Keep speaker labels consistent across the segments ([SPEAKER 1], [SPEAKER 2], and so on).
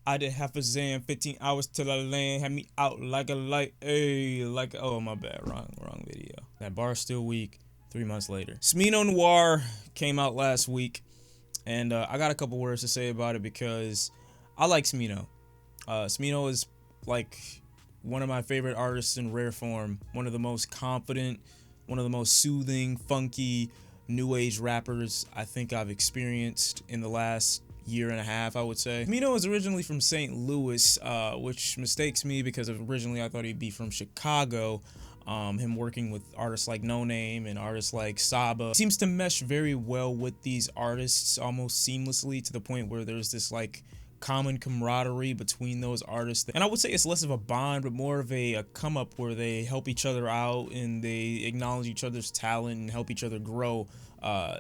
[SPEAKER 1] I did half a zan, 15 hours till I land, had me out like a light, ayy, like, oh my bad, wrong video. That bar's still weak, 3 months later. Smino Noir came out last week, and I got a couple words to say about it because I like Smino. Smino is like one of my favorite artists in rare form, one of the most confident, one of the most soothing, funky, new age rappers I think I've experienced in the last year and a half, I would say. Smino is originally from St. Louis, which mistakes me because originally I thought he'd be from Chicago. Him working with artists like No Name and artists like Saba seems to mesh very well with these artists almost seamlessly, to the point where there's this like common camaraderie between those artists. And I would say it's less of a bond, but more of a come up where they help each other out and they acknowledge each other's talent and help each other grow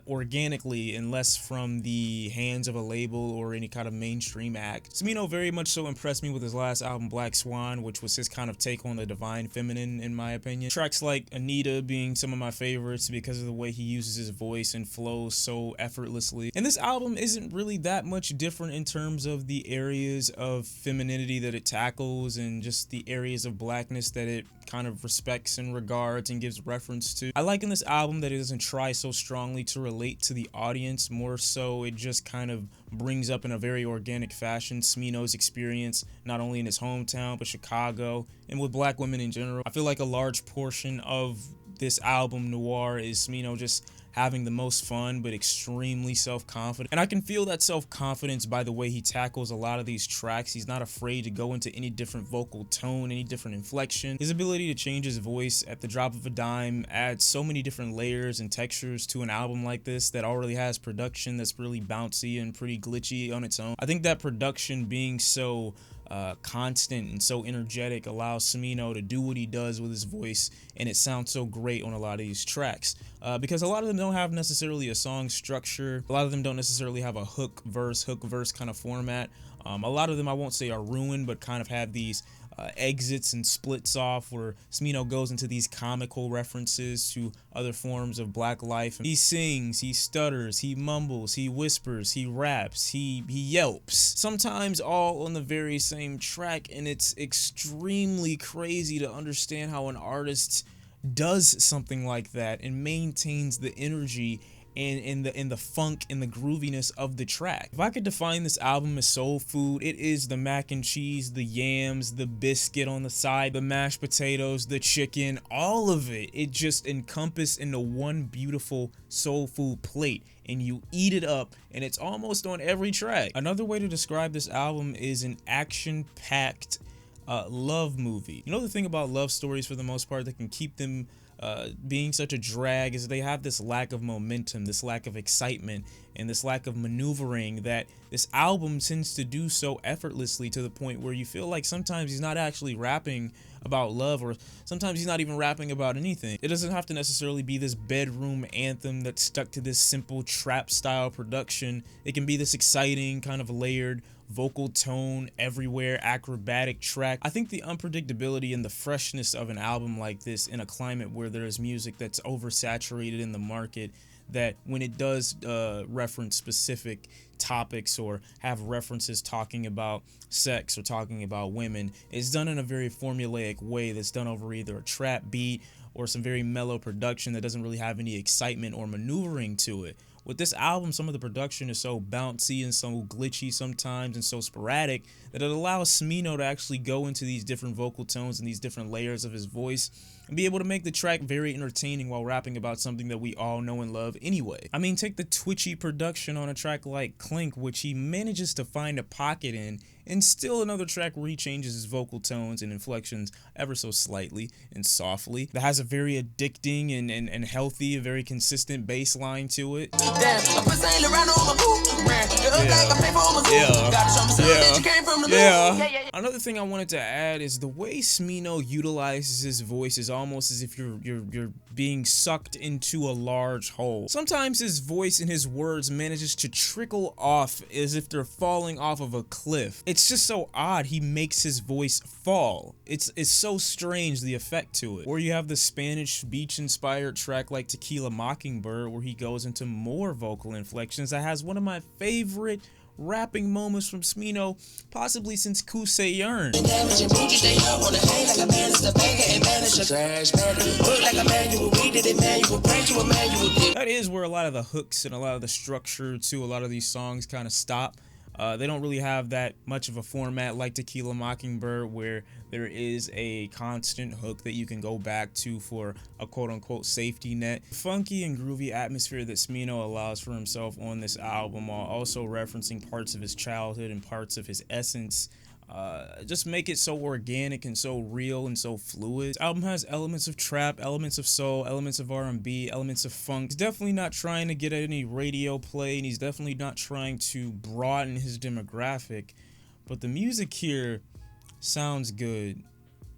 [SPEAKER 1] organically, and less from the hands of a label or any kind of mainstream act. Smino very much so impressed me with his last album, Black Swan, which was his kind of take on the divine feminine, in my opinion. Tracks like Anita being some of my favorites because of the way he uses his voice and flows so effortlessly. And this album isn't really that much different in terms of the areas of femininity that it tackles and just the areas of blackness that it kind of respects and regards and gives reference to. I like in this album that it doesn't try so strongly to relate to the audience, more so it just kind of brings up in a very organic fashion Smino's experience, not only in his hometown but Chicago and with black women in general. I feel like a large portion of this album, Noir, is Smino just having the most fun but extremely self-confident, and I can feel that self-confidence by the way he tackles a lot of these tracks. He's not afraid to go into any different vocal tone, any different inflection. His ability to change his voice at the drop of a dime adds so many different layers and textures to an album like this that already has production that's really bouncy and pretty glitchy on its own. I think that production being so constant and so energetic allows Smino to do what he does with his voice, and it sounds so great on a lot of these tracks because a lot of them don't have necessarily a song structure. A lot of them don't necessarily have a hook verse kind of format. A lot of them, I won't say are ruined, but kind of have these exits and splits off where Smino goes into these comical references to other forms of black life. He sings, he stutters, he mumbles, he whispers, he raps, he yelps, sometimes all on the very same track, and it's extremely crazy to understand how an artist does something like that and maintains the energy and the funk and the grooviness of the track. If I could define this album as soul food, it is the mac and cheese, the yams, the biscuit on the side, the mashed potatoes, the chicken, all of it. It just encompassed into one beautiful soul food plate, and you eat it up, and it's almost on every track. Another way to describe this album is an action-packed love movie. You know, the thing about love stories for the most part that can keep them being such a drag is they have this lack of momentum, this lack of excitement, and this lack of maneuvering that this album tends to do so effortlessly, to the point where you feel like sometimes he's not actually rapping about love, or sometimes he's not even rapping about anything. It doesn't have to necessarily be this bedroom anthem that's stuck to this simple trap style production. It can be this exciting kind of layered vocal tone, everywhere acrobatic track. I think the unpredictability and the freshness of an album like this in a climate where there is music that's oversaturated in the market, that when it does reference specific topics or have references talking about sex or talking about women, it's done in a very formulaic way that's done over either a trap beat or some very mellow production that doesn't really have any excitement or maneuvering to it. With this album, some of the production is so bouncy and so glitchy sometimes and so sporadic that it allows Smino to actually go into these different vocal tones and these different layers of his voice and be able to make the track very entertaining while rapping about something that we all know and love anyway. I mean, take the twitchy production on a track like KLINK, which he manages to find a pocket in, and still another track where he changes his vocal tones and inflections ever so slightly and softly, that has a very addicting and healthy, a very consistent bass line to it. Yeah. Another thing I wanted to add is the way Smino utilizes his voice is almost as if you're being sucked into a large hole. Sometimes his voice and his words manages to trickle off as if they're falling off of a cliff. It's just so odd. He makes his voice fall. It's so strange, the effect to it. Or you have the Spanish beach inspired track like Tequila Mockingbird, where he goes into more vocal inflections that has one of my favorite rapping moments from Smino, possibly since KRUSHED. That is where a lot of the hooks and a lot of the structure to a lot of these songs kind of stop. They don't really have that much of a format like TEQUILA Mockingbird, where there is a constant hook that you can go back to for a quote-unquote safety net. The funky and groovy atmosphere that Smino allows for himself on this album, while also referencing parts of his childhood and parts of his essence, just make it so organic and so real and so fluid. This album has elements of trap, elements of soul, elements of R&B, elements of funk. He's definitely not trying to get any radio play, and he's definitely not trying to broaden his demographic, but the music here sounds good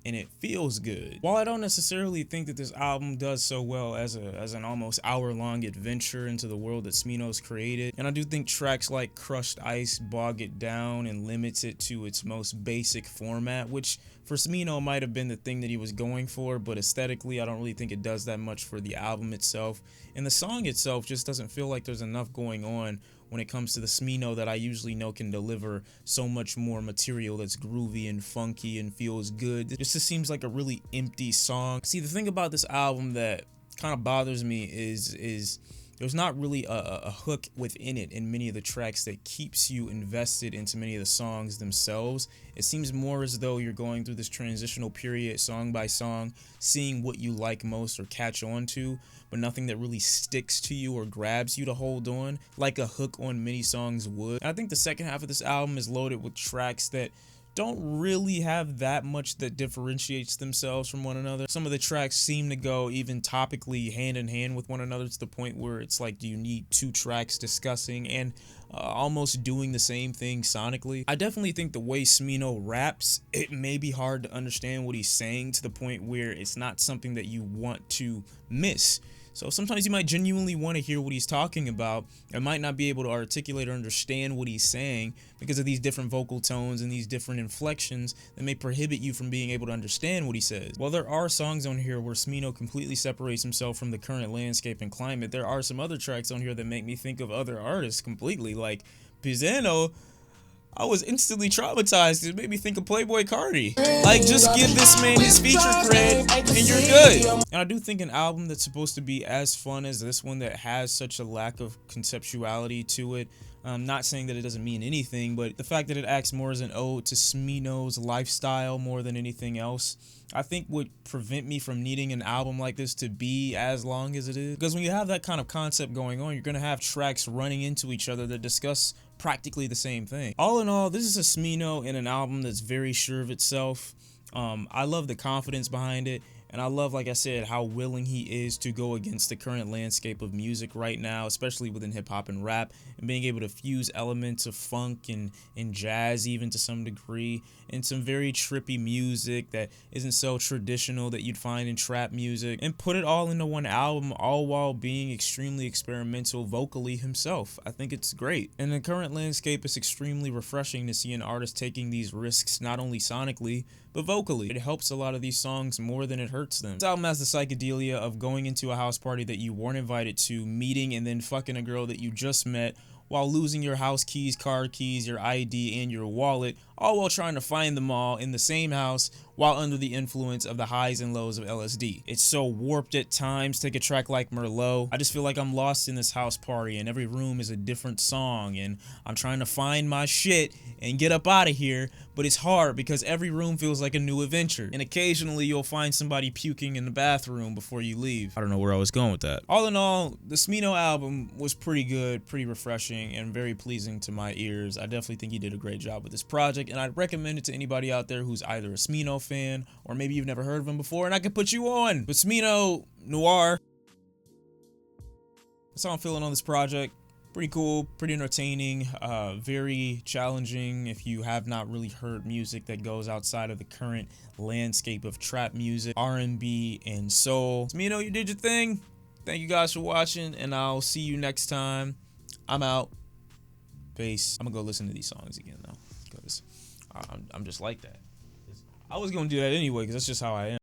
[SPEAKER 1] and it feels good. While I don't necessarily think that this album does so well as an almost hour-long adventure into the world that Smino's created, and I do think tracks like Crushed Ice bog it down and limits it to its most basic format, which for Smino might have been the thing that he was going for, but aesthetically I don't really think it does that much for the album itself, and the song itself just doesn't feel like there's enough going on when it comes to the Smino that I usually know can deliver so much more material that's groovy and funky and feels good. It just seems like a really empty song. See, the thing about this album that kind of bothers me is there's not really a hook within it in many of the tracks that keeps you invested into many of the songs themselves. It seems more as though you're going through this transitional period song by song, seeing what you like most or catch on to, but nothing that really sticks to you or grabs you to hold on like a hook on many songs would. And I think the second half of this album is loaded with tracks that don't really have that much that differentiates themselves from one another. Some of the tracks seem to go even topically hand in hand with one another to the point where it's like, do you need two tracks discussing and almost doing the same thing sonically? I definitely think the way Smino raps, it may be hard to understand what he's saying to the point where it's not something that you want to miss. So sometimes you might genuinely want to hear what he's talking about and might not be able to articulate or understand what he's saying because of these different vocal tones and these different inflections that may prohibit you from being able to understand what he says. While there are songs on here where Smino completely separates himself from the current landscape and climate, there are some other tracks on here that make me think of other artists completely, like PIZANO. I was instantly traumatized. It made me think of Playboy Cardi. Like, just give this man his feature cred and you're good. And I do think an album that's supposed to be as fun as this one that has such a lack of conceptuality to it, I'm not saying that it doesn't mean anything, but the fact that it acts more as an ode to Smino's lifestyle more than anything else, I think would prevent me from needing an album like this to be as long as it is. Because when you have that kind of concept going on, you're going to have tracks running into each other that discuss practically the same thing. All in all, this is a Smino in an album that's very sure of itself. I love the confidence behind it. And I love, like I said, how willing he is to go against the current landscape of music right now, especially within hip-hop and rap, and being able to fuse elements of funk and jazz even to some degree, and some very trippy music that isn't so traditional that you'd find in trap music, and put it all into one album, all while being extremely experimental vocally himself. I think it's great. In the current landscape, it's extremely refreshing to see an artist taking these risks, not only sonically, but vocally. It helps a lot of these songs more than it hurts them. This album has the psychedelia of going into a house party that you weren't invited to, meeting and then fucking a girl that you just met, while losing your house keys, car keys, your ID, and your wallet, all while trying to find them all in the same house while under the influence of the highs and lows of LSD. It's so warped at times. Take a track like MERLOT. I just feel like I'm lost in this house party and every room is a different song and I'm trying to find my shit and get up out of here, but it's hard because every room feels like a new adventure, and occasionally you'll find somebody puking in the bathroom before you leave. I don't know where I was going with that. All in all, the Smino album was pretty good, pretty refreshing, and very pleasing to my ears. I definitely think he did a great job with this project, and I'd recommend it to anybody out there who's either a Smino fan or maybe you've never heard of him before, and I can put you on. But Smino, Noir, that's how I'm feeling on this project. Pretty cool, pretty entertaining, very challenging if you have not really heard music that goes outside of the current landscape of trap music, R&B, and soul. Smino, you did your thing. Thank you guys for watching, and I'll see you next time. I'm out. Peace. I'm gonna go listen to these songs again though, because I'm just like that. I was gonna do that anyway, because that's just how I am.